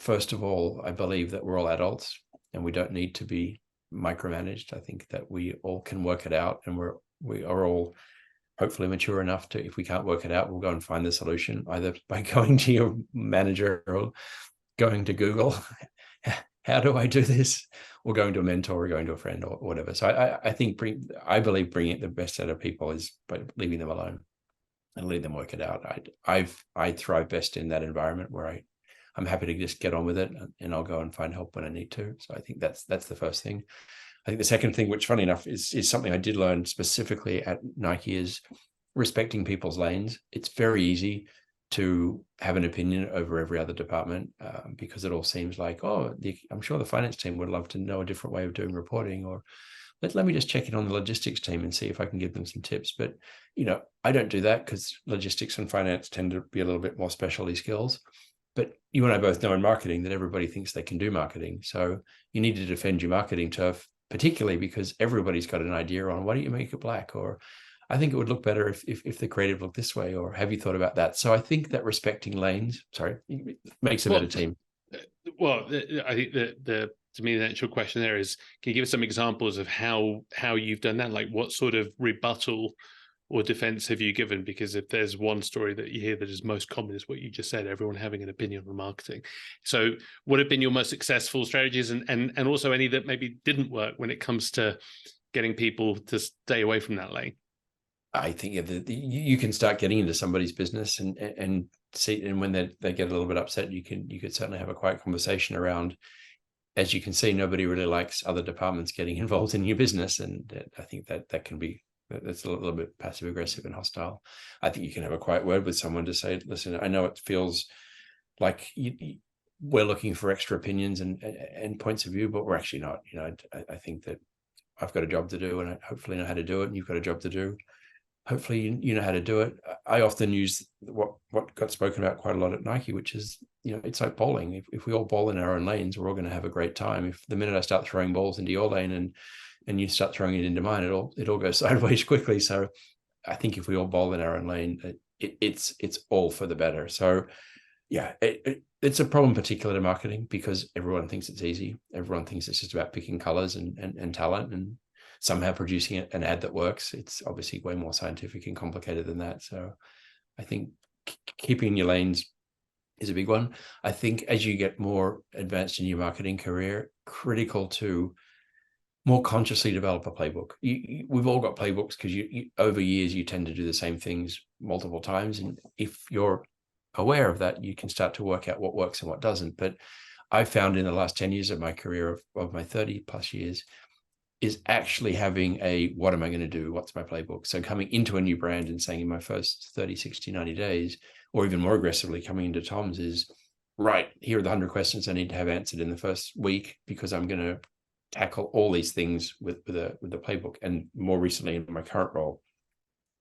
S3: first of all, I believe that we're all adults and we don't need to be micromanaged. I think that we all can work it out, and we are all hopefully mature enough to, if we can't work it out, we'll go and find the solution, either by going to your manager or going to Google, how do I do this? Or going to a mentor or going to a friend or whatever. So I believe bringing the best out of people is by leaving them alone and letting them work it out. I thrive best in that environment where I'm happy to just get on with it, and I'll go and find help when I need to. So I think that's the first thing. I think the second thing, which funny enough is something I did learn specifically at Nike, is respecting people's lanes. It's very easy to have an opinion over every other department because it all seems like, I'm sure the finance team would love to know a different way of doing reporting, or let me just check in on the logistics team and see if I can give them some tips. But, I don't do that because logistics and finance tend to be a little bit more specialty skills. But you and I both know in marketing that everybody thinks they can do marketing. So you need to defend your marketing turf, particularly because everybody's got an idea on, why don't you make it black? Or I think it would look better if the creative looked this way, or have you thought about that? So I think that respecting lanes, makes a better team.
S2: Well, I think that to me, the actual question there is, can you give us some examples of how you've done that? Like, what sort of rebuttal or defense have you given? Because if there's one story that you hear that is most common, is what you just said, everyone having an opinion on marketing. So what have been your most successful strategies, and also any that maybe didn't work when it comes to getting people to stay away from that lane?
S3: I think you can start getting into somebody's business and see, and when they get a little bit upset, you could certainly have a quiet conversation around, as you can see, nobody really likes other departments getting involved in your business. And I think that can be, that's a little bit passive aggressive and hostile. I think you can have a quiet word with someone to say, listen, I know it feels like we're looking for extra opinions and points of view, but we're actually not. I think that I've got a job to do, and I hopefully know how to do it, and you've got a job to do. Hopefully you know how to do it. I often use what got spoken about quite a lot at Nike, which is, it's like bowling. If we all bowl in our own lanes, we're all going to have a great time. If the minute I start throwing balls into your lane and you start throwing it into mine, it all goes sideways quickly. So I think if we all bowl in our own lane, it's all for the better. So yeah, it's a problem particular to marketing because everyone thinks it's easy. Everyone thinks it's just about picking colors and talent and somehow producing an ad that works. It's obviously way more scientific and complicated than that. So I think keeping your lanes is a big one. I think as you get more advanced in your marketing career, critical to more consciously develop a playbook. We've all got playbooks because you over years, you tend to do the same things multiple times. And if you're aware of that, you can start to work out what works and what doesn't. But I found in the last 10 years of my career, of my 30 plus years, is actually having what am I going to do? What's my playbook? So coming into a new brand and saying in my first 30, 60, 90 days, or even more aggressively coming into Tom's is, right, here are the 100 questions I need to have answered in the first week because I'm going to tackle all these things with the playbook. And more recently in my current role,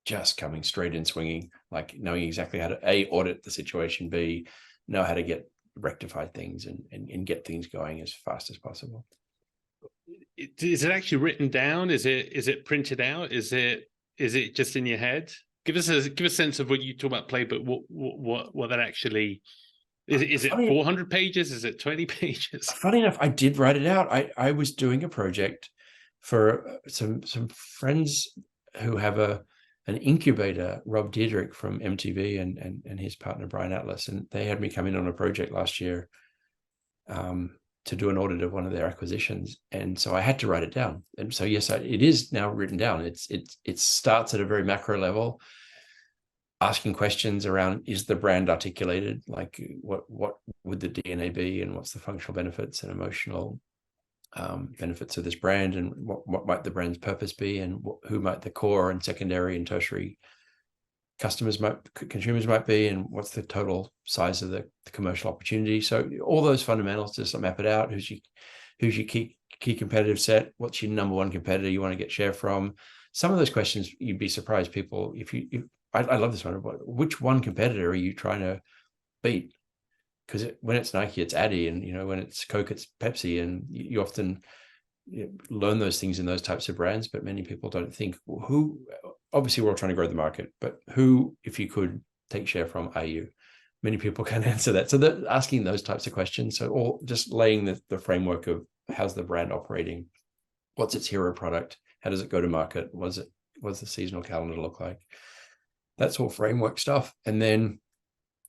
S3: just coming straight in swinging, like knowing exactly how to A, audit the situation, B, know how to get rectified things and get things going as fast as possible.
S2: Is it actually written down? Is it printed out? Is it just in your head? Give us a sense of what you talk about playbook. What that actually is. Is it 400 pages? Is it 20 pages?
S3: Funny enough, I did write it out. I was doing a project for some friends who have an incubator, Rob Diedrich from MTV and his partner Brian Atlas, and they had me come in on a project last year to do an audit of one of their acquisitions. And so I had to write it down. And so, yes, it is now written down. It starts at a very macro level, asking questions around, is the brand articulated? Like what would the DNA be, and what's the functional benefits and emotional benefits of this brand, and what might the brand's purpose be, and who might the core and secondary and tertiary consumers might be, and what's the total size of the commercial opportunity. So all those fundamentals, just map it out. Who's your key competitive set? What's your number one competitor you want to get share from? Some of those questions, you'd be surprised people, I love this one. Which one competitor are you trying to beat? Because when it's Nike, it's Addy, and when it's Coke, it's Pepsi, and you often learn those things in those types of brands. But many people don't think, who. Obviously, we're all trying to grow the market, but who, if you could take share from, are you? Many people can't answer that. So they're asking those types of questions. So all just laying the framework of how's the brand operating, what's its hero product, how does it go to market, what's the seasonal calendar look like? That's all framework stuff. And then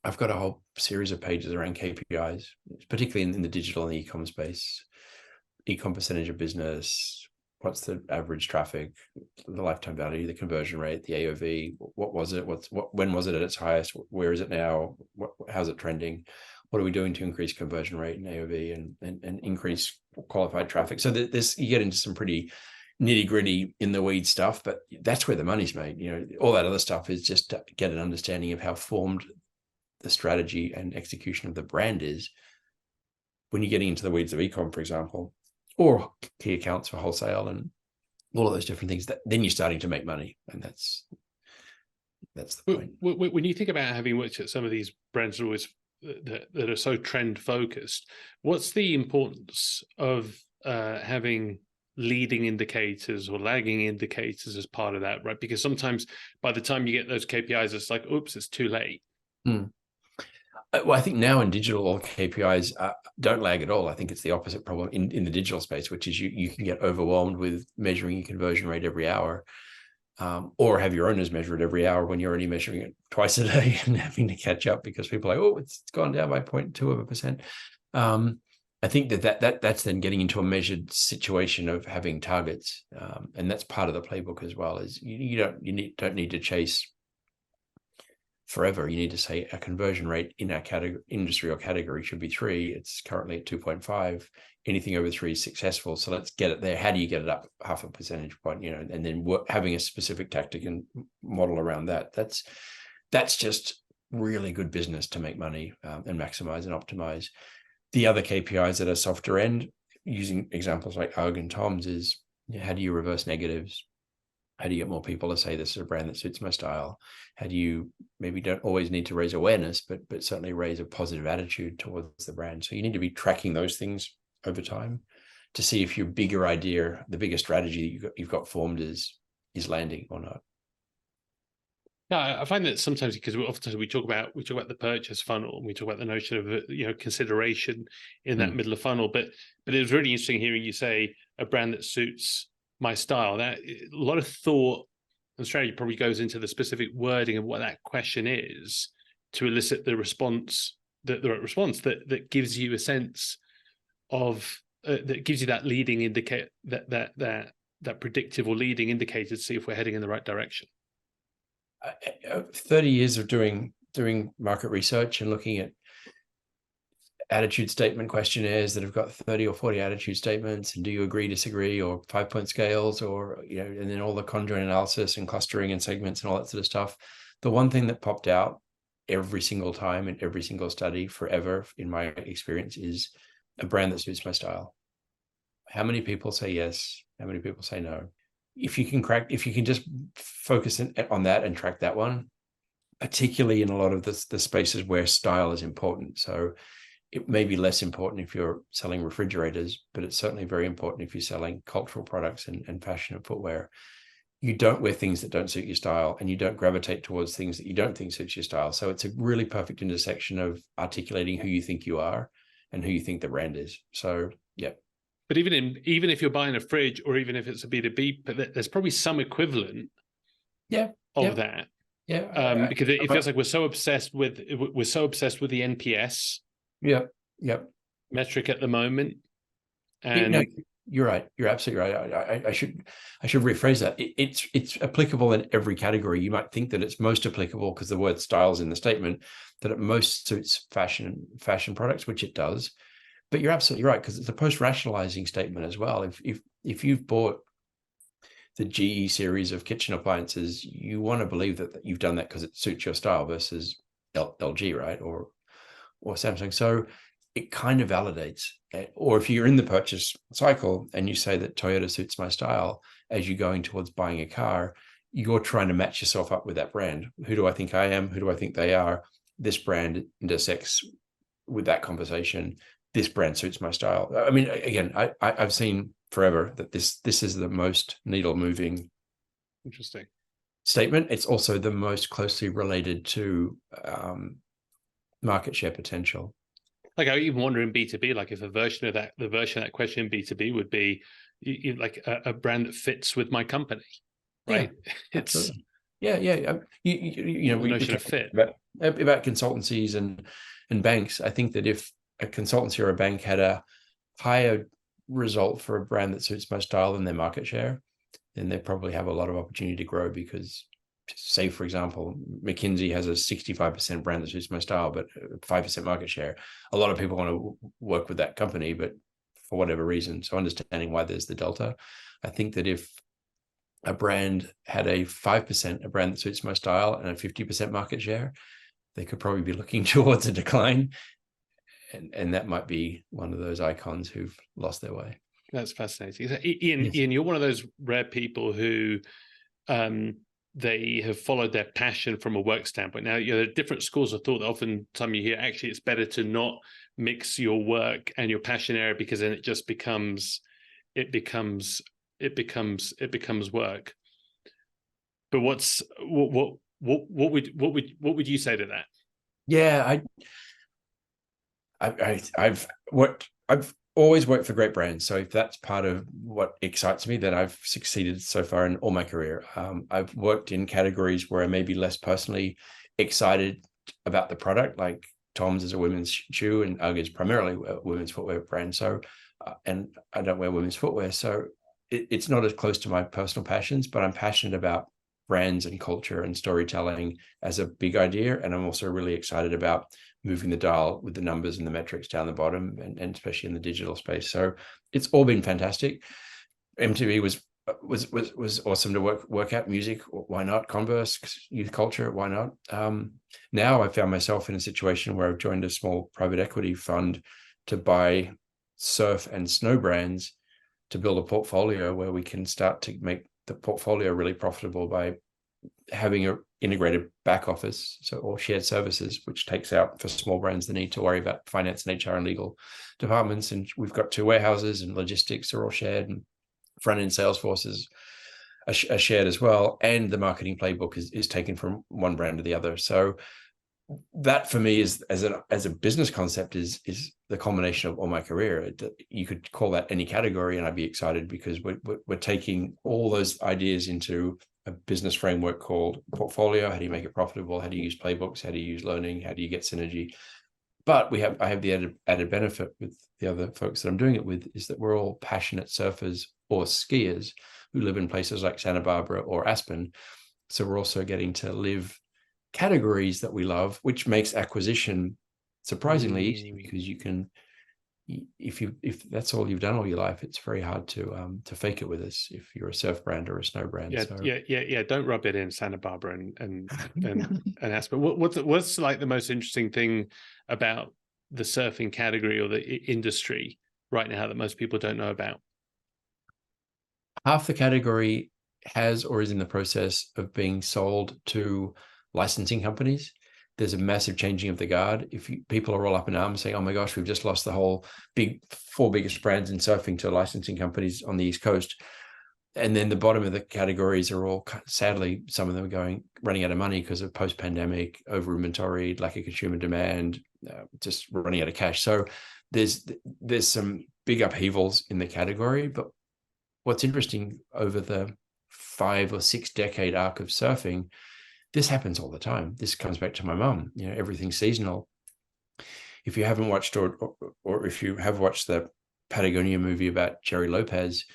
S3: I've got a whole series of pages around KPIs, particularly in the digital and the e-com space. e-com percentage of business, what's the average traffic, the lifetime value, the conversion rate, the AOV, what was it, when was it at its highest, where is it now, how's it trending, what are we doing to increase conversion rate and AOV and increase qualified traffic. So this, you get into some pretty nitty-gritty in the weed stuff, but that's where the money's made. All that other stuff is just to get an understanding of how formed the strategy and execution of the brand is. When you're getting into the weeds of e-com, for example, or key accounts for wholesale and all of those different things, then you're starting to make money. And that's the point.
S2: When you think about having worked at some of these brands that are so trend focused, what's the importance of having leading indicators or lagging indicators as part of that, right? Because sometimes by the time you get those KPIs, it's like, oops, it's too late.
S3: Well, I think now in digital, all KPIs don't lag at all. I think it's the opposite problem in the digital space, which is you can get overwhelmed with measuring your conversion rate every hour, or have your owners measure it every hour when you're already measuring it twice a day and having to catch up because people are like, oh, it's gone down by 0.2%. I think that's then getting into a measured situation of having targets, and that's part of the playbook as well. Is you don't need to chase forever. You need to say a conversion rate in our industry or category should be 3. It's currently at 2.5. Anything over 3 is successful. So let's get it there. How do you get it up 0.5 percentage point? And then having a specific tactic and model around that. That's just really good business to make money and maximize and optimize. The other KPIs that are softer end, using examples like UGG and Tom's, is how do you reverse negatives? How do you get more people to say this is a brand that suits my style? How do you maybe don't always need to raise awareness, but certainly raise a positive attitude towards the brand? So you need to be tracking those things over time to see if your bigger idea, the bigger strategy that you've got formed is landing or not.
S2: Yeah, I find that sometimes because we talk about the purchase funnel and we talk about the notion of consideration in that middle of funnel, but it was really interesting hearing you say a brand that suits my style. That a lot of thought and strategy probably goes into the specific wording of what that question is to elicit the response, the right response that gives you a sense of that gives you that leading indicator, that predictive or leading indicator to see if we're heading in the right direction.
S3: 30 years of doing market research and looking at attitude statement questionnaires that have got 30 or 40 attitude statements, and do you agree, disagree, or 5-point scales, or and then all the conjoint analysis and clustering and segments and all that sort of stuff. The one thing that popped out every single time in every single study forever, in my experience, is a brand that suits my style. How many people say yes? How many people say no? If you can just focus on that and track that one, particularly in a lot of the spaces where style is important. So it may be less important if you're selling refrigerators, but it's certainly very important if you're selling cultural products and fashion and footwear. You don't wear things that don't suit your style, and you don't gravitate towards things that you don't think suits your style. So it's a really perfect intersection of articulating who you think you are and who you think the brand is. So, yeah.
S2: But even if you're buying a fridge, or even if it's a B2B, but there's probably some equivalent of that.
S3: Yeah.
S2: Because it feels like we're so obsessed with the NPS metric at the moment. And
S3: no, you're right. You're absolutely right. I should rephrase that. It's applicable in every category. You might think that it's most applicable because the word style is in the statement, that it most suits fashion products, which it does. But you're absolutely right, because it's a post-rationalizing statement as well. If you've bought the GE series of kitchen appliances, you want to believe that you've done that because it suits your style versus LG, right? Or Samsung. So it kind of validates. Or if you're in the purchase cycle and you say that Toyota suits my style, as you're going towards buying a car, you're trying to match yourself up with that brand. Who do I think I am? Who do I think they are? This brand intersects with that conversation. This brand suits my style. I mean, again, I've seen forever that this is the most needle moving
S2: interesting
S3: statement. It's also the most closely related to market share potential.
S2: Like, I even wonder in B2B, like if the version of that question in B2B would be like a brand that fits with my company, right?
S3: Yeah, it's we
S2: notion of fit
S3: about consultancies and banks. I think that if a consultancy or a bank had a higher result for a brand that suits my style than their market share, then they probably have a lot of opportunity to grow. Because, say, for example, McKinsey has a 65% brand that suits my style, but 5% market share. A lot of people want to work with that company, but for whatever reason. So understanding why there's the delta. I think that if a brand had a 5%, a brand that suits my style, and a 50% market share, they could probably be looking towards a decline. And that might be one of those icons who've lost their way.
S2: That's fascinating. So, Ian,
S3: Yes.
S2: Ian, you're one of those rare people who they have followed their passion from a work standpoint. Now, there are different schools of thought that oftentimes you hear, actually, it's better to not mix your work and your passion area, because then it just becomes work. But what would you say to that?
S3: Yeah, I've always worked for great brands. So if that's part of what excites me, then I've succeeded so far in all my career. I've worked in categories where I may be less personally excited about the product, like Tom's is a women's shoe and UGG is primarily a women's footwear brand. So, and I don't wear women's footwear. So it's not as close to my personal passions, but I'm passionate about brands and culture and storytelling as a big idea. And I'm also really excited about moving the dial with the numbers and the metrics down the bottom, and especially in the digital space. So it's all been fantastic. MTV was awesome to work at. Music, why not? Converse, youth culture, why not? Now I found myself in a situation where I've joined a small private equity fund to buy surf and snow brands to build a portfolio where we can start to make the portfolio really profitable by having an integrated back office, so or shared services, which takes out for small brands the need to worry about finance and HR and legal departments. And we've got 2 warehouses, and logistics are all shared, and front end sales forces are shared as well. And the marketing playbook is taken from one brand to the other. So that for me is as a business concept is the culmination of all my career. You could call that any category and I'd be excited, because we're taking all those ideas into a business framework called portfolio. How do you make it profitable? How do you use playbooks? How do you use learning? How do you get synergy? But I have the added benefit with the other folks that I'm doing it with, is that we're all passionate surfers or skiers who live in places like Santa Barbara or Aspen. So we're also getting to live categories that we love, which makes acquisition surprisingly easy, because you can, if that's all you've done all your life, it's very hard to fake it with us if you're a surf brand or a snow brand.
S2: Yeah. Don't rub it in Santa Barbara and Aspen. What's like the most interesting thing about the surfing category or the industry right now that most people don't know about?
S3: Half the category has or is in the process of being sold to licensing companies. There's a massive changing of the guard. People are all up in arms saying, oh my gosh, we've just lost the whole 4 biggest brands in surfing to licensing companies on the East Coast. And then the bottom of the categories are all, sadly, some of them are running out of money because of post-pandemic, over inventory, lack of consumer demand, just running out of cash. So there's some big upheavals in the category. But what's interesting, over the 5 or 6 decade arc of surfing, this happens all the time. This comes back to my mum. Everything's seasonal. If you haven't watched or if you have watched the Patagonia movie about Jerry Lopez,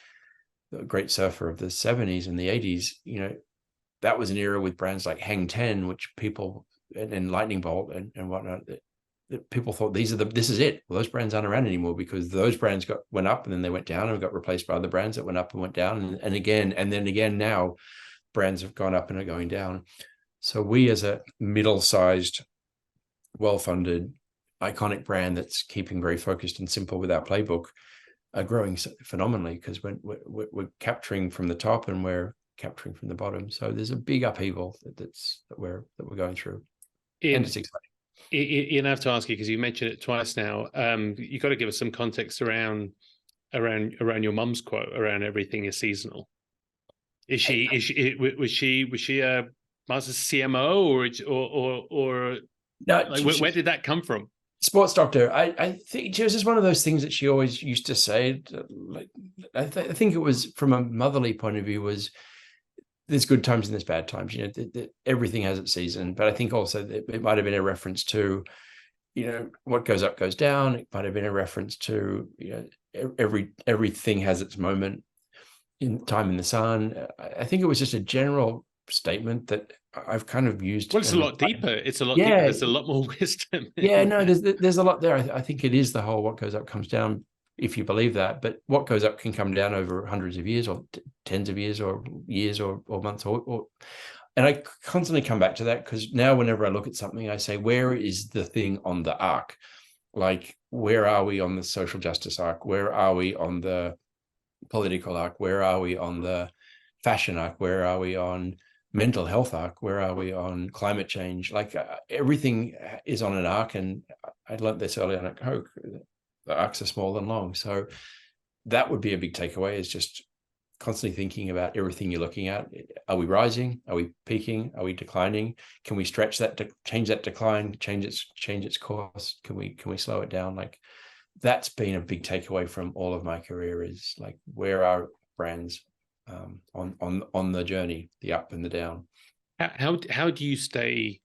S3: the great surfer of the 70s and the 80s, that was an era with brands like Hang 10, which people, and Lightning Bolt and whatnot, that people thought this is it. Well, those brands aren't around anymore, because those brands went up and then they went down and got replaced by other brands that went up and went down. And then again, now brands have gone up and are going down. So we, as a middle-sized, well-funded, iconic brand that's keeping very focused and simple with our playbook, are growing phenomenally, because we're capturing from the top and we're capturing from the bottom. So there's a big upheaval that we're going through, and it's exciting.
S2: Ian, I have to ask you, because you mentioned it twice now. You got to give us some context around your mum's quote around everything is seasonal. Was she a master CMO or
S3: no?
S2: Like, where did that come from?
S3: Sports doctor. I think she was just one of those things that she always used to say. I think it was from a motherly point of view, was there's good times and there's bad times. Everything has its season. But I think also that it might have been a reference to, what goes up goes down. It might have been a reference to, everything has its moment in time in the sun. I think it was just a general statement that I've kind of used.
S2: Well, it's a lot deeper. It's a lot
S3: Yeah.
S2: deeper. There's a lot more wisdom.
S3: Yeah, no, there's a lot there. I think it is the whole what goes up comes down, if you believe that. But what goes up can come down over hundreds of years or tens of years or months and I constantly come back to that, because now whenever I look at something, I say, where is the thing on the arc? Like, where are we on the social justice arc? Where are we on the political arc? Where are we on the fashion arc? Where are we on mental health arc? Where are we on climate change? Like, everything is on an arc. And I learned this early on at Coke, the arcs are small and long. So that would be a big takeaway, is just constantly thinking about everything you're looking at. Are we rising? Are we peaking? Are we declining? Can we stretch that, change that decline, change its course? Can we slow it down? Like, that's been a big takeaway from all of my career, is like, where are brands on the journey, the up and the down?
S2: How do you stay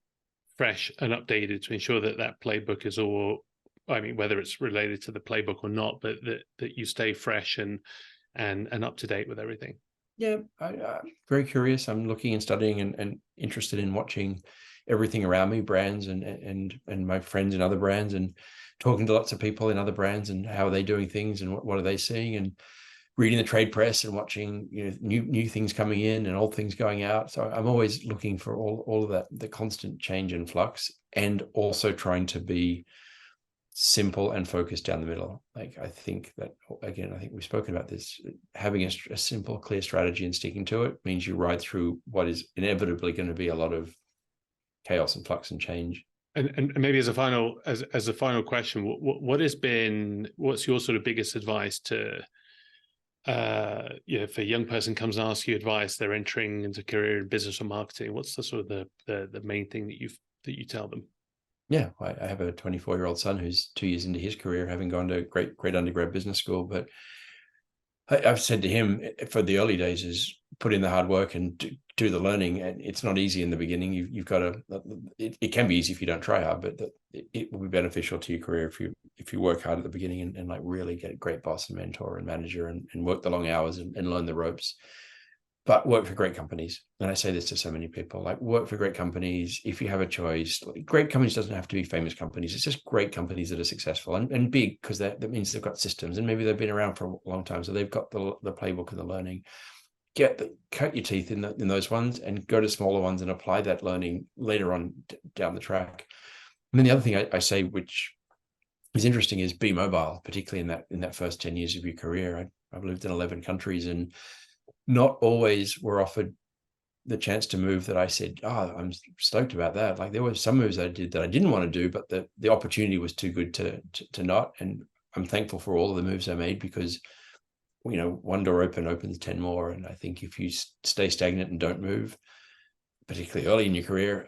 S2: fresh and updated to ensure that playbook is all, I mean, whether it's related to the playbook or not, but that you stay fresh and up to date with everything?
S3: Yeah, I'm very curious. I'm looking and studying and interested in watching everything around me, brands and my friends in other brands, and talking to lots of people in other brands and how are they doing things and what are they seeing, and reading the trade press and watching, you know, new things coming in and old things going out. So I'm always looking for all of that, the constant change and flux, and also trying to be simple and focused down the middle. Like, I think that, again, I think we've spoken about this, having a simple, clear strategy and sticking to it means you ride through what is inevitably going to be a lot of chaos and flux and change.
S2: And maybe as a final question, what's your sort of biggest advice to, if a young person comes and asks you advice, they're entering into career in business or marketing, what's the sort of the main thing that you tell them?
S3: Yeah, I have a 24-year-old son who's 2 years into his career, having gone to great undergrad business school. But I've said to him, for the early days, is put in the hard work and do the learning. And it's not easy in the beginning. You've got to. It can be easy if you don't try hard, but it will be beneficial to your career if you work hard at the beginning and like really get a great boss and mentor and manager and work the long hours and learn the ropes. But work for great companies. And I say this to so many people, like, work for great companies. If you have a choice, great companies doesn't have to be famous companies. It's just great companies that are successful and big, because that means they've got systems and maybe they've been around for a long time. So they've got the playbook and the learning. Cut your teeth in those ones and go to smaller ones and apply that learning later on down the track. And then the other thing I say, which is interesting, is be mobile, particularly in that first 10 years of your career. I've lived in 11 countries, and not always were offered the chance to move that I said, oh, I'm stoked about that. Like, there were some moves I did that I didn't want to do, but the opportunity was too good to not. And I'm thankful for all of the moves I made, because, you know, one door opens 10 more. And I think if you stay stagnant and don't move, particularly early in your career,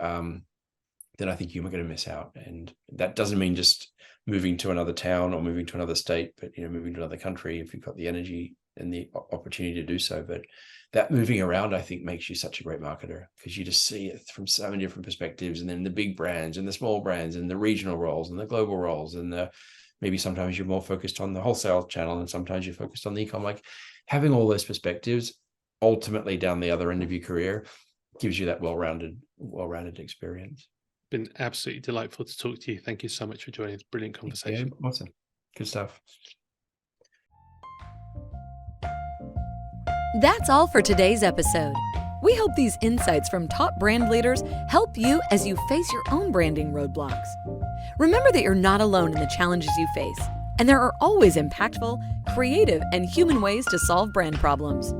S3: then I think you're going to miss out. And that doesn't mean just moving to another town or moving to another state, but, you know, moving to another country if you've got the energy and the opportunity to do so. But that moving around, I think, makes you such a great marketer, because you just see it from so many different perspectives, and then the big brands and the small brands and the regional roles and the global roles, and maybe sometimes you're more focused on the wholesale channel and sometimes you're focused on the e-com. Like, having all those perspectives ultimately down the other end of your career gives you that well-rounded experience.
S2: Been absolutely delightful to talk to you. Thank you so much for joining. It's a brilliant conversation.
S3: Yeah, awesome. Good stuff.
S1: That's all for today's episode. We hope these insights from top brand leaders help you as you face your own branding roadblocks. Remember that you're not alone in the challenges you face, and there are always impactful, creative, and human ways to solve brand problems.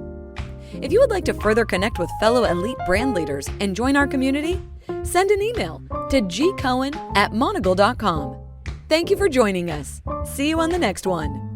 S1: If you would like to further connect with fellow elite brand leaders and join our community, send an email to gcohen@monocle.com. Thank you for joining us. See you on the next one.